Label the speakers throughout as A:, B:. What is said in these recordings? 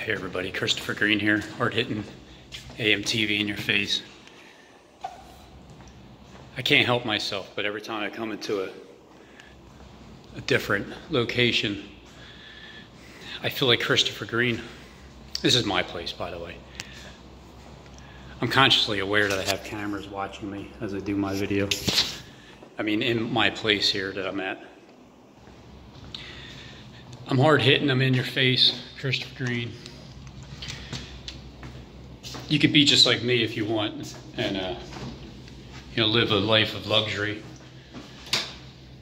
A: Hey everybody, Christopher Green here, hard-hitting AM TV in your face. I can't help myself, but every time I come into a different location, I feel like Christopher Green. This is my place, by the way. I'm consciously aware that I have cameras watching me as I do my video. I mean, in my place here that I'm at. I'm hard-hitting, I'm in your face, Christopher Green. You could be just like me if you want and live a life of luxury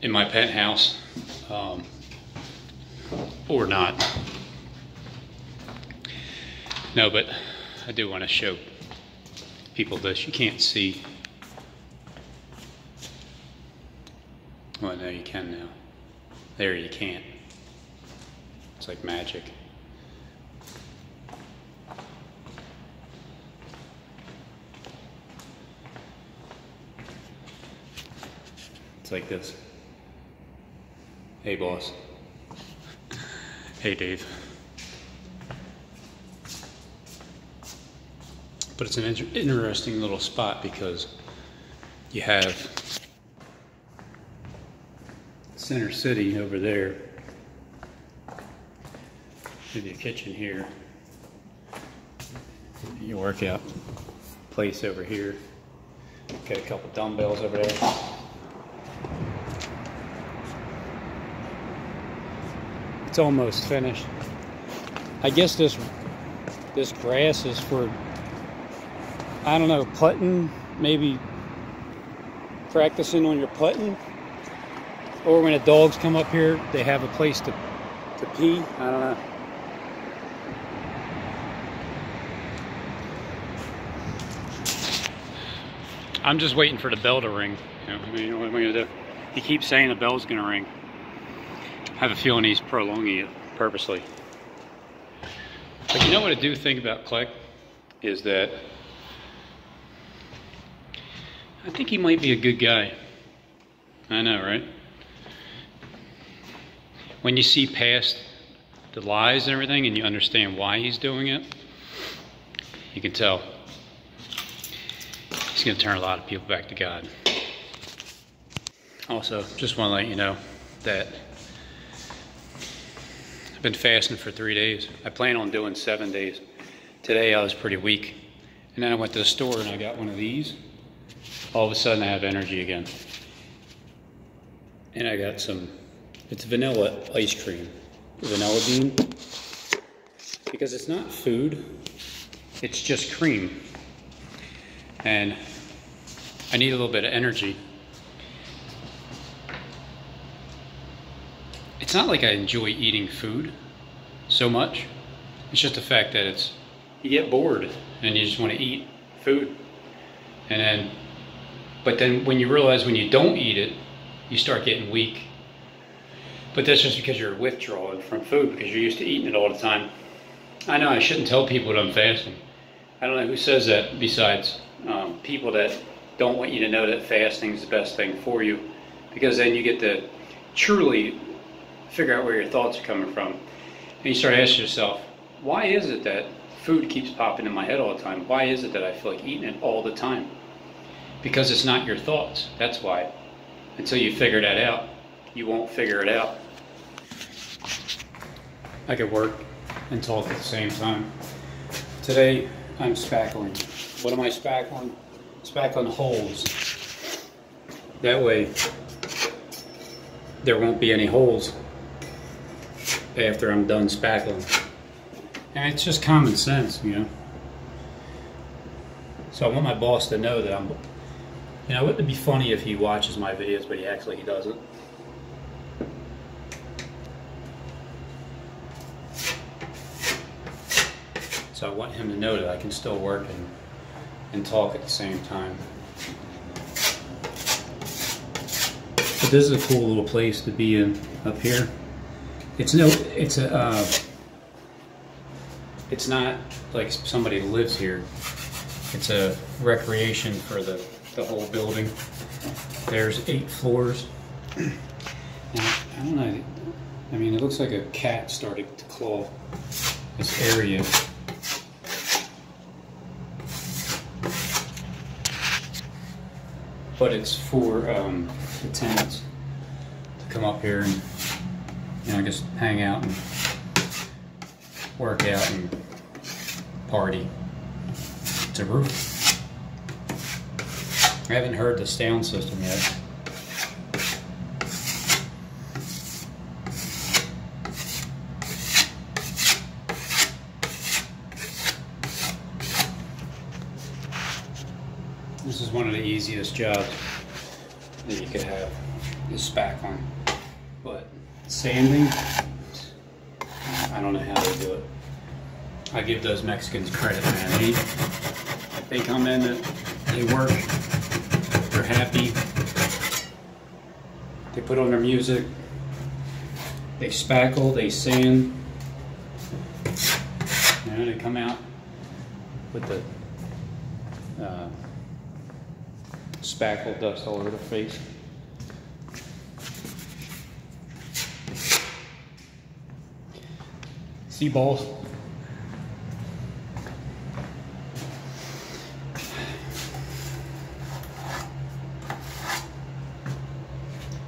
A: in my penthouse, or not. No, but I do want to show people this. You can't see. Well, no, you can now. There, you can't. It's like magic. It's like this. Hey, boss. Hey, Dave. But it's an interesting little spot because you have Center City over there. Maybe a kitchen here. Your workout place over here. Got a couple dumbbells over there. It's almost finished. I guess this grass is for, I don't know, putting, maybe practicing on your putting, or when the dogs come up here, they have a place to pee. I don't know. I'm just waiting for the bell to ring. You know what am I gonna do? He keeps saying the bell's gonna ring. I have a feeling he's prolonging it purposely. But you know what I do think about Kleck is that I think he might be a good guy. I know, right? When you see past the lies and everything and you understand why he's doing it, you can tell he's going to turn a lot of people back to God. Also, just want to let you know that I've been fasting for 3 days. I plan on doing 7 days. Today I was pretty weak. And then I went to the store and I got one of these. All of a sudden I have energy again. And I got some, it's vanilla ice cream. Vanilla bean. Because it's not food, it's just cream. And I need a little bit of energy. It's not like I enjoy eating food so much. It's just the fact that you get bored and you just want to eat food. But then when you realize when you don't eat it, you start getting weak. But that's just because you're withdrawing from food because you're used to eating it all the time. I know I shouldn't tell people that I'm fasting. I don't know who says that besides people that don't want you to know that fasting is the best thing for you, because then you get to truly figure out where your thoughts are coming from. And you start asking yourself, why is it that food keeps popping in my head all the time? Why is it that I feel like eating it all the time? Because it's not your thoughts. That's why. Until you figure that out, you won't figure it out. I could work and talk at the same time. Today, I'm spackling. What am I spackling? Spackling holes. That way, there won't be any holes after I'm done spackling. And it's just common sense, you know. So I want my boss to know that I'm, wouldn't it be funny if he watches my videos, but he acts like he doesn't? So I want him to know that I can still work and talk at the same time. But this is a cool little place to be in up here. It's not like somebody lives here. It's a recreation for the whole building. There's 8 floors. Now, I don't know. I mean, it looks like a cat started to claw this area. But it's for the tenants to come up here and, you know, just hang out and work out and party. It's a roof. I haven't heard the sound system yet. This is one of the easiest jobs that you could have, is spackling. But sanding, I don't know how they do it. I give those Mexicans credit, man. They come in, they work, they're happy, they put on their music, they spackle, they sand, and then they come out with the spackle dust all over their face. See balls?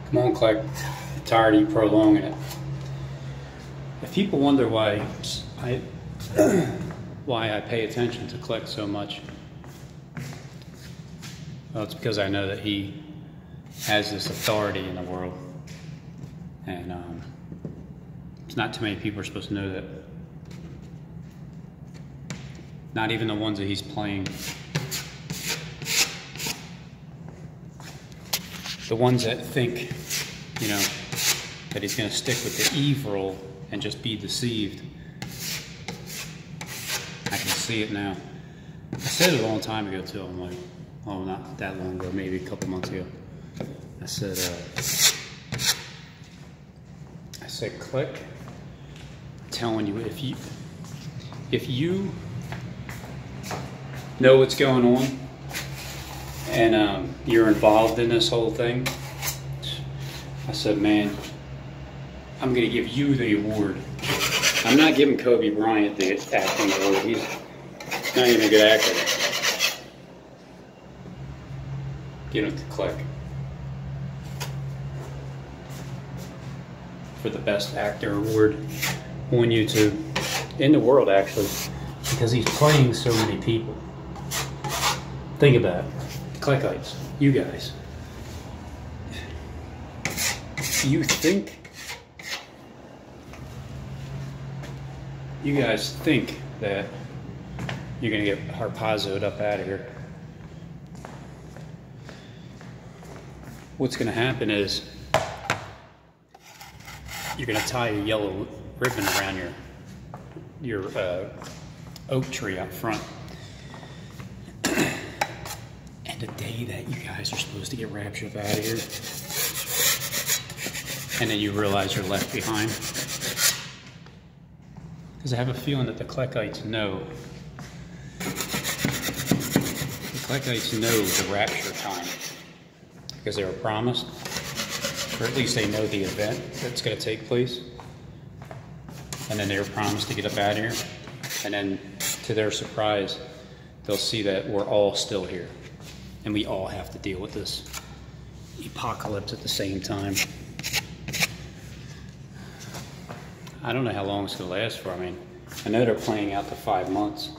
A: Come on, Kleck. I'm tired of you prolonging it. If people wonder why I pay attention to Kleck so much, well, it's because I know that he has this authority in the world, and it's not too many people are supposed to know that. Not even the ones that he's playing. The ones that think, you know, that he's going to stick with the evil and just be deceived. I can see it now. I said it a long time ago too. I'm like, oh, not that long ago, maybe a couple months ago. I said, Kleck, I'm telling you, if you know what's going on and you're involved in this whole thing, I said, man, I'm gonna give you the award. I'm not giving Kobe Bryant the acting award. He's not even a good actor. Give it to Kleck for the best actor award on YouTube, in the world actually, because he's playing so many people. Think about it. Kleckites, you guys. You guys think that you're gonna get harpazzoed up out of here. What's gonna happen is you're gonna tie a yellow ribbon around your oak tree out front. And the day that you guys are supposed to get raptured out of here, and then you realize you're left behind. Because I have a feeling that the Kleckites know. The Kleckites know the rapture time. Because they were promised, or at least they know the event that's going to take place. And then they were promised to get up out of here. And then, to their surprise, they'll see that we're all still here. And we all have to deal with this apocalypse at the same time. I don't know how long it's going to last for. I mean, I know they're playing out to 5 months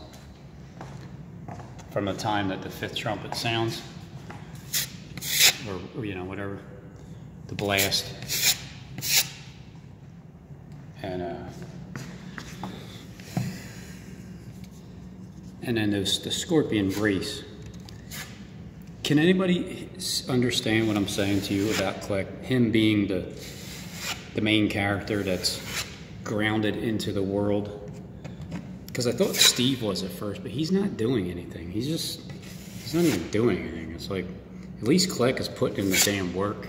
A: from the time that the 5th trumpet sounds, or you know, whatever, the blast, and then there's the scorpion brace. Can anybody understand what I'm saying to you about Kleck? Him being the main character that's grounded into the world. Because I thought Steve was at first, but he's not doing anything. He's not even doing anything. It's like, at least Kleck is putting in the damn work.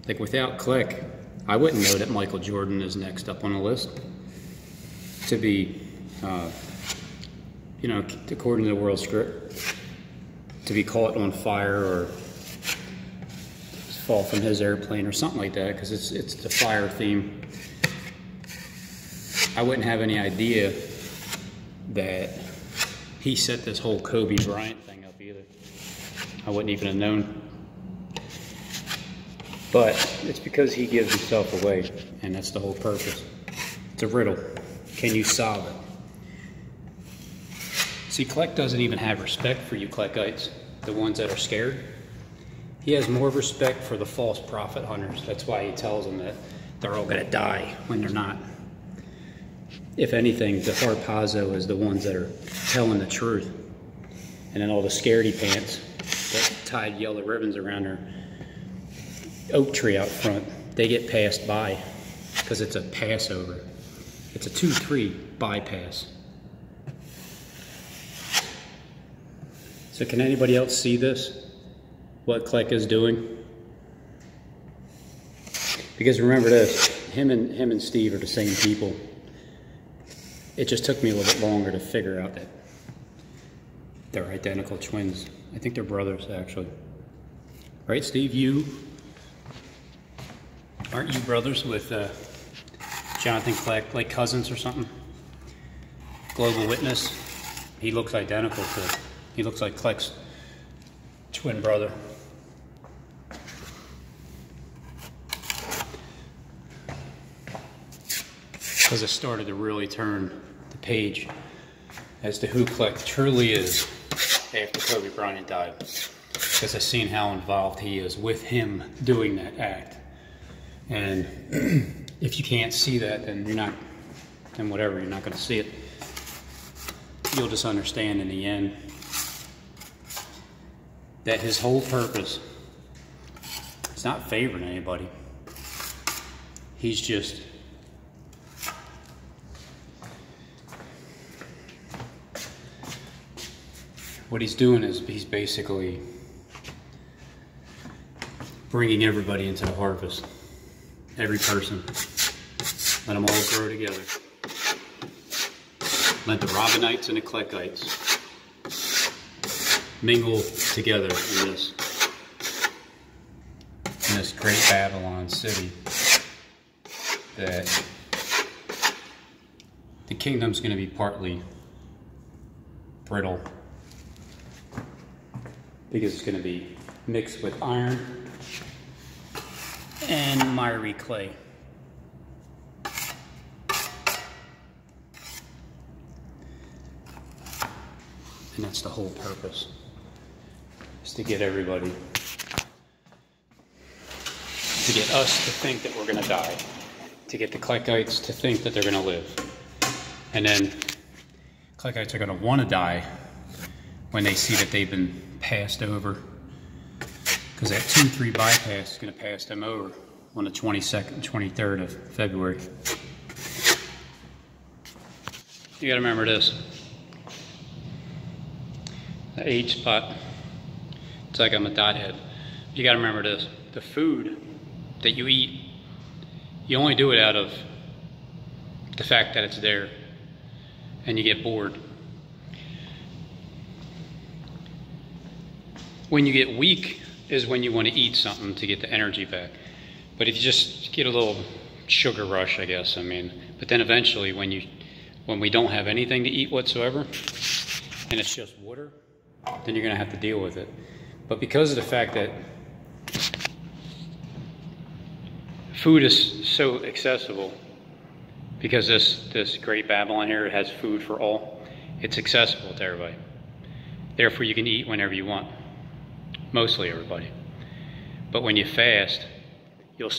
A: Like, without Kleck, I wouldn't know that Michael Jordan is next up on the list to be, you know, according to the world script, to be caught on fire or fall from his airplane or something like that, because it's the fire theme. I wouldn't have any idea that he set this whole Kobe Bryant thing up either. I wouldn't even have known. But it's because he gives himself away, and that's the whole purpose. It's a riddle. Can you solve it? See, Kleck doesn't even have respect for you Kleckites, the ones that are scared. He has more respect for the false prophet hunters. That's why he tells them that they're all going to die when they're not. If anything, the harpazo is the ones that are telling the truth. And then all the scaredy pants that tied yellow ribbons around their oak tree out front, they get passed by because it's a Passover. It's a 2-3 bypass. So can anybody else see this? What Kleck is doing? Because remember this, him and Steve are the same people. It just took me a little bit longer to figure out that they're identical twins. I think they're brothers, actually. Right, Steve? Aren't you brothers with Jonathan Kleck, like cousins or something? Global Witness. He looks identical to, he looks like Kleck's twin brother. Because it started to really turn the page as to who Kleck truly is after Kobe Bryant died. Because I've seen how involved he is with him doing that act. And if you can't see that, then you're not, then whatever, you're not going to see it. You'll just understand in the end that his whole purpose is not favoring anybody. He's just what he's doing is he's basically bringing everybody into the harvest. Every person. Let them all grow together. Let the Robinites and the Kleckites mingle together in this great Babylon city that the kingdom's going to be partly brittle because it's going to be mixed with iron and miry clay. And that's the whole purpose, is to get everybody, to get us to think that we're going to die, to get the Kleckites to think that they're going to live. And then Kleckites are going to want to die when they see that they've been passed over. Because that 2-3 bypass is going to pass them over on the 22nd, 23rd of February. You got to remember this. The age spot, it's like I'm a dot head. You got to remember this. The food that you eat, you only do it out of the fact that it's there and you get bored. When you get weak is when you want to eat something to get the energy back. But if you just get a little sugar rush, I guess, I mean, but then eventually when we don't have anything to eat whatsoever and it's just water, then you're going to have to deal with it. But because of the fact that food is so accessible, because this great Babylon here has food for all, it's accessible to everybody. Therefore, you can eat whenever you want. Mostly everybody. But when you fast, you'll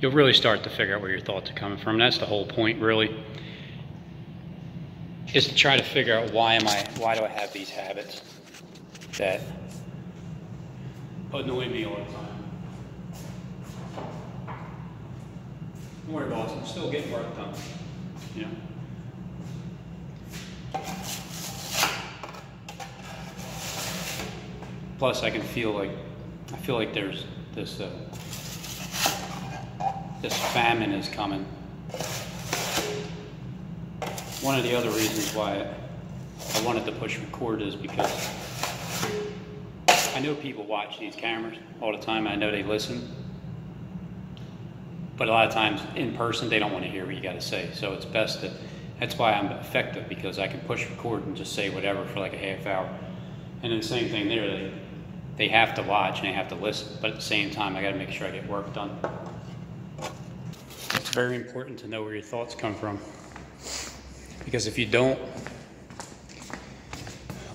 A: really start to figure out where your thoughts are coming from. That's the whole point, really, is to try to figure out why do I have these habits that annoy me all the time. Don't worry, boss, I'm still getting work done, you know. Plus, I feel like there's this famine is coming. One of the other reasons why I wanted to push record is because I know people watch these cameras all the time. I know they listen. But a lot of times in person, they don't want to hear what you got to say. So it's best to, that's why I'm effective, because I can push record and just say whatever for like a half hour. And then the same thing there, they have to watch and they have to listen, but at the same time, I got to make sure I get work done. It's very important to know where your thoughts come from, because if you don't,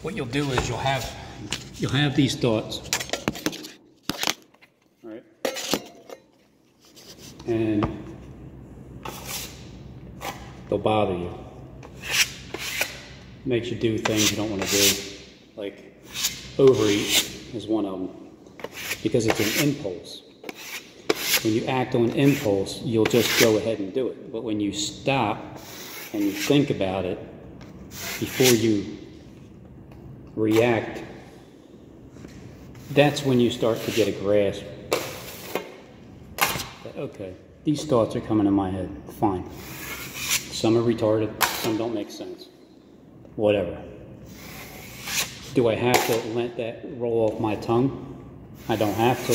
A: what you'll do is you'll have these thoughts, right? And they'll bother you. Makes you do things you don't want to do, like overeat is one of them, because it's an impulse. When you act on impulse, you'll just go ahead and do it. But when you stop and you think about it before you react, that's when you start to get a grasp that, okay, these thoughts are coming in my head, fine. Some are retarded, some don't make sense, whatever. Do I have to let that roll off my tongue? I don't have to.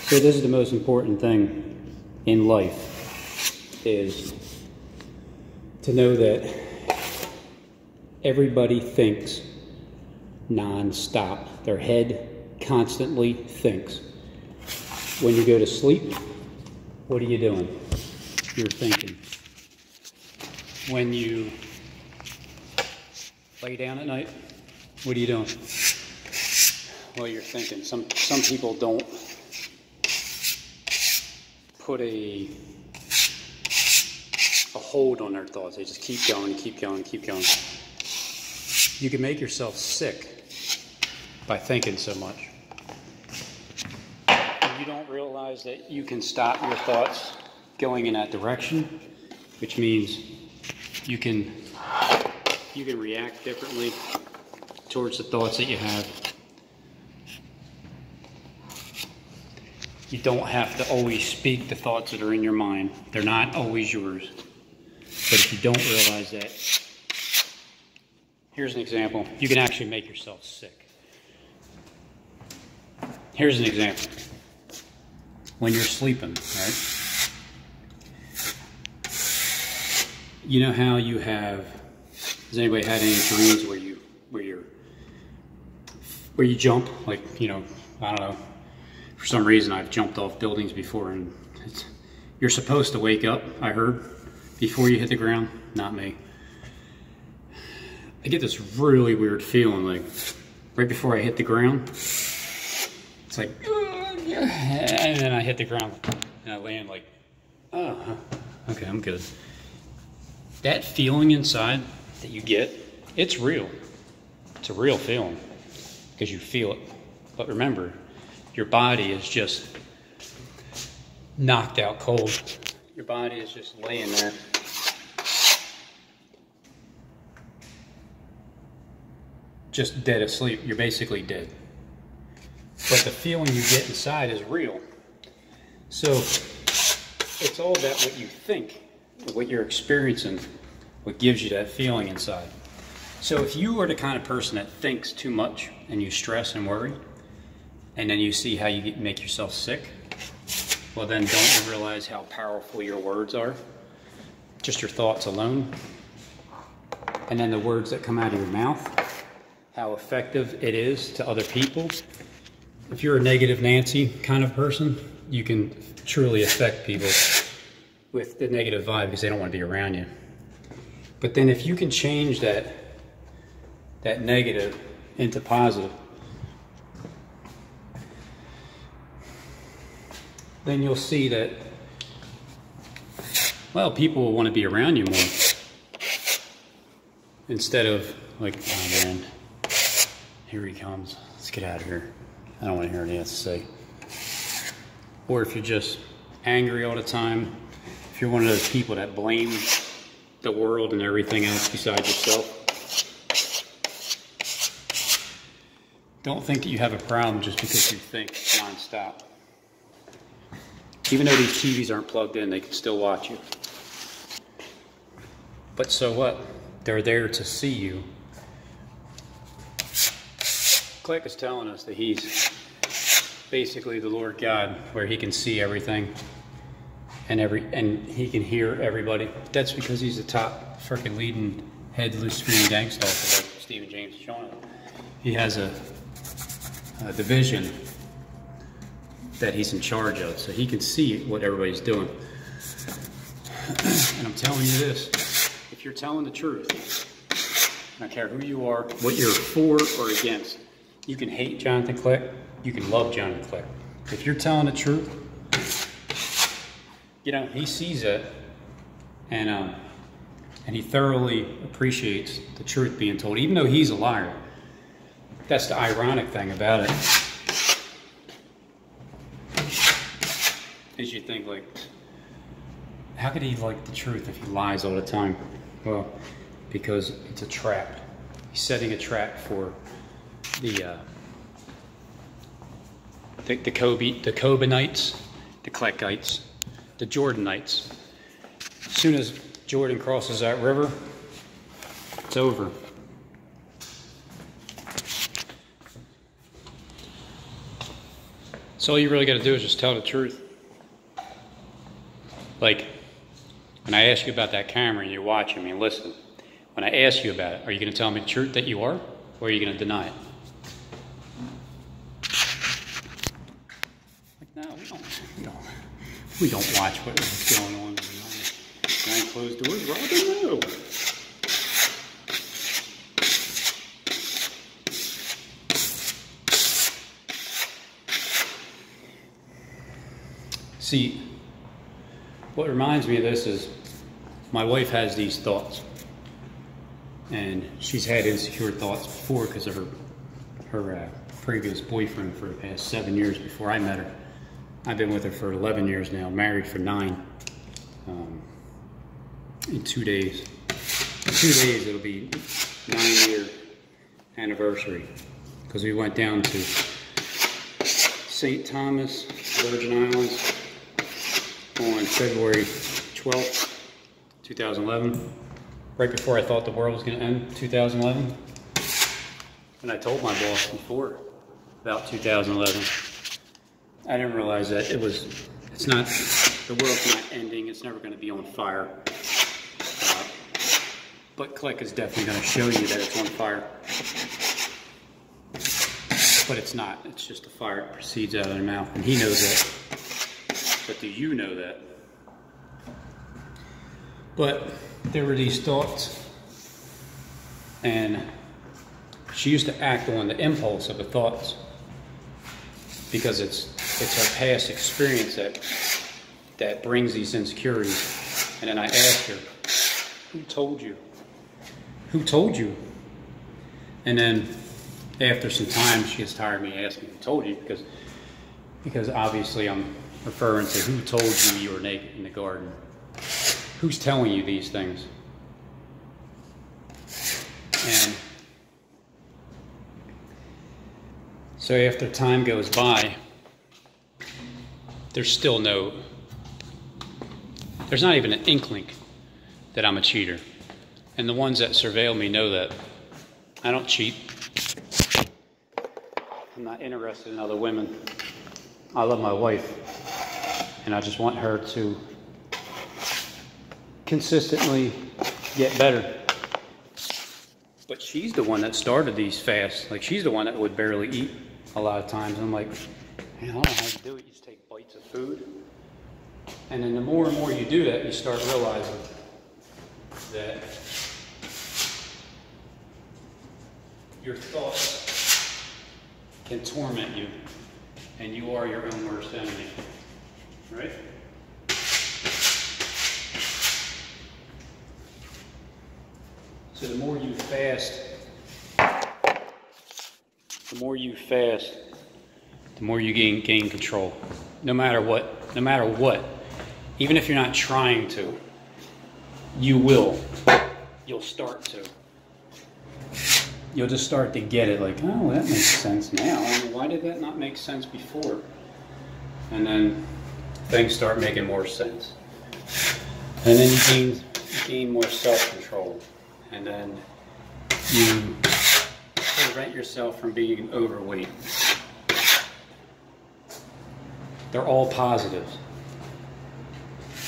A: So this is the most important thing in life, is to know that everybody thinks non-stop. Their head constantly thinks. When you go to sleep, what are you doing? You're thinking. When you lay down at night, what are you doing? Well, you're thinking. Some people don't put a hold on their thoughts. They just keep going, keep going, keep going. You can make yourself sick by thinking so much. And you don't realize that you can stop your thoughts going in that direction, which means you can react differently towards the thoughts that you have. You don't have to always speak the thoughts that are in your mind. They're not always yours. But if you don't realize that, here's an example. You can actually make yourself sick. Here's an example. When you're sleeping, right? You know how you have, has anybody had any dreams where you jump? Like, you know, I don't know. For some reason, I've jumped off buildings before, and you're supposed to wake up, I heard, before you hit the ground. Not me. I get this really weird feeling, like, right before I hit the ground. It's like, and then I hit the ground, and I land like, oh, okay, I'm good. That feeling inside that you get, it's real. It's a real feeling, because you feel it. But remember, your body is just knocked out cold. Your body is just laying there. Just dead asleep. You're basically dead. But the feeling you get inside is real. So it's all about what you think, what you're experiencing, what gives you that feeling inside. So if you are the kind of person that thinks too much and you stress and worry, and then you see how you make yourself sick, well then don't you realize how powerful your words are? Just your thoughts alone. And then the words that come out of your mouth, how effective it is to other people. If you're a negative Nancy kind of person, you can truly affect people with the negative vibe because they don't want to be around you. But then if you can change that negative into positive, then you'll see that, well, people will want to be around you more. Instead of like, oh man, here he comes, let's get out of here. I don't want to hear anything he has to say. Or if you're just angry all the time, if you're one of those people that blame the world and everything else besides yourself, don't think that you have a problem just because you think nonstop. Even though these TVs aren't plugged in, they can still watch you. But so what? They're there to see you. Kleck is telling us that he's basically the Lord God, where he can see everything and he can hear everybody. That's because he's the top freaking leading head Luciferian gang stalker, like Stephen James is showing it. He has a division that he's in charge of, so he can see what everybody's doing. And I'm telling you this, if you're telling the truth, I don't care who you are, what you're for or against, you can hate Jonathan Kleck, you can love Jonathan Kleck. If you're telling the truth, you know, he sees it, and he thoroughly appreciates the truth being told, even though he's a liar. That's the ironic thing about it. Is you think, like, how could he like the truth if he lies all the time? Well, because it's a trap. He's setting a trap for the Cobanites, the Kleckites, the Jordanites. As soon as Jordan crosses that river, it's over. So all you really got to do is just tell the truth. Like, when I ask you about that camera and you're watching me and listen, when I ask you about it, are you going to tell me the truth that you are, or are you going to deny it? Like, no, we don't watch what's going on behind closed doors. Robin, no. See, what reminds me of this is my wife has these thoughts, and she's had insecure thoughts before because of her previous boyfriend for the past 7 years before I met her. I've been with her for 11 years now, married for 9. In 2 days. 2 days it'll be 9-year anniversary, because we went down to St. Thomas, Virgin Islands, on February 12th, 2011, right before I thought the world was going to end, 2011. And I told my boss before, about 2011, I didn't realize that the world's not ending, it's never going to be on fire. But Kleck is definitely going to show you that it's on fire. But it's not, it's just a fire that proceeds out of their mouth, and he knows that. But do you know that? But there were these thoughts, and she used to act on the impulse of the thoughts, because it's her past experience that brings these insecurities. And then I asked her, who told you? Who told you? And then after some time, she gets tired of me asking who told you, because obviously I'm referring to who told you you were naked in the garden. Who's telling you these things? And so after time goes by, there's not even an inkling that I'm a cheater. And the ones that surveil me know that. I don't cheat. I'm not interested in other women. I love my wife, and I just want her to consistently get better. But she's the one that started these fasts. Like, she's the one that would barely eat a lot of times. I'm like, man, I don't know how you do it. You just take bites of food. And then the more and more you do that, you start realizing that your thoughts can torment you, and you are your own worst enemy, right? So the more you fast, the more you gain control. No matter what, even if you're not trying to, you'll start to. You'll just start to get it, like, oh, that makes sense now. I mean, why did that not make sense before? And then things start making more sense. And then you gain more self-control. And then you prevent yourself from being overweight. They're all positives.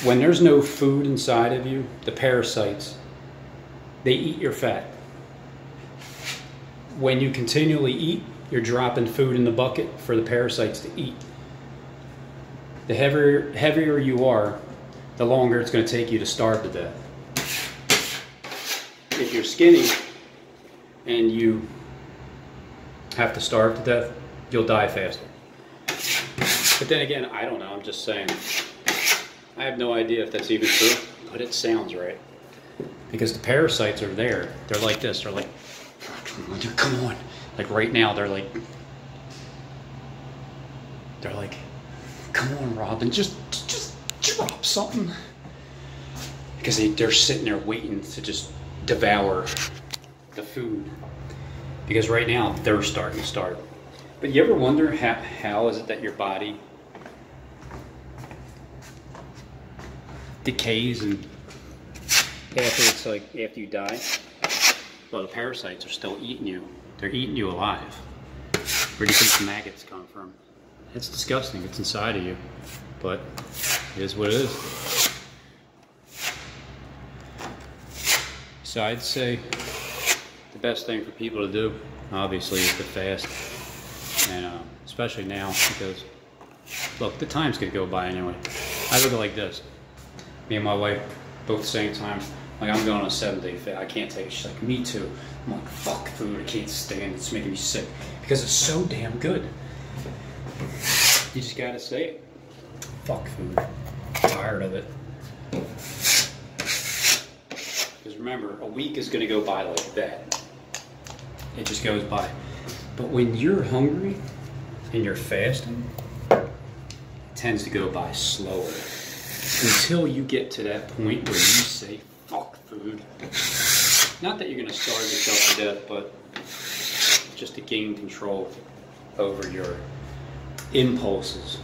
A: When there's no food inside of you, the parasites, they eat your fat. When you continually eat, you're dropping food in the bucket for the parasites to eat. The heavier you are, the longer it's going to take you to starve to death. If you're skinny and you have to starve to death, you'll die faster. But then again, I don't know, I'm just saying. I have no idea if that's even true, but it sounds right. Because the parasites are there. They're like this. They're like, come on. Like right now, they're like, come on, Robin, just drop something. Because they're sitting there waiting to just devour the food. Because right now, they're starting to starve. But you ever wonder how is it that your body decays and after you die? Well, the parasites are still eating you. They're eating you alive. Where do you think the maggots come from? It's disgusting. It's inside of you. But it is what it is. So I'd say the best thing for people to do, obviously, is to fast. And especially now, because, look, the time's going to go by anyway. I look at it like this. Me and my wife, both at the same time, like, I'm going on a 7-day fast. I can't take it. She's like, me too. I'm like, fuck food. I can't stand it. It's making me sick. Because it's so damn good. You just got to say it. Fuck food. I'm tired of it. Because remember, a week is going to go by like that. It just goes by. But when you're hungry and you're fasting, it tends to go by slower. Until you get to that point where you say, fuck food. Not that you're going to starve yourself to death, but just to gain control over your impulses.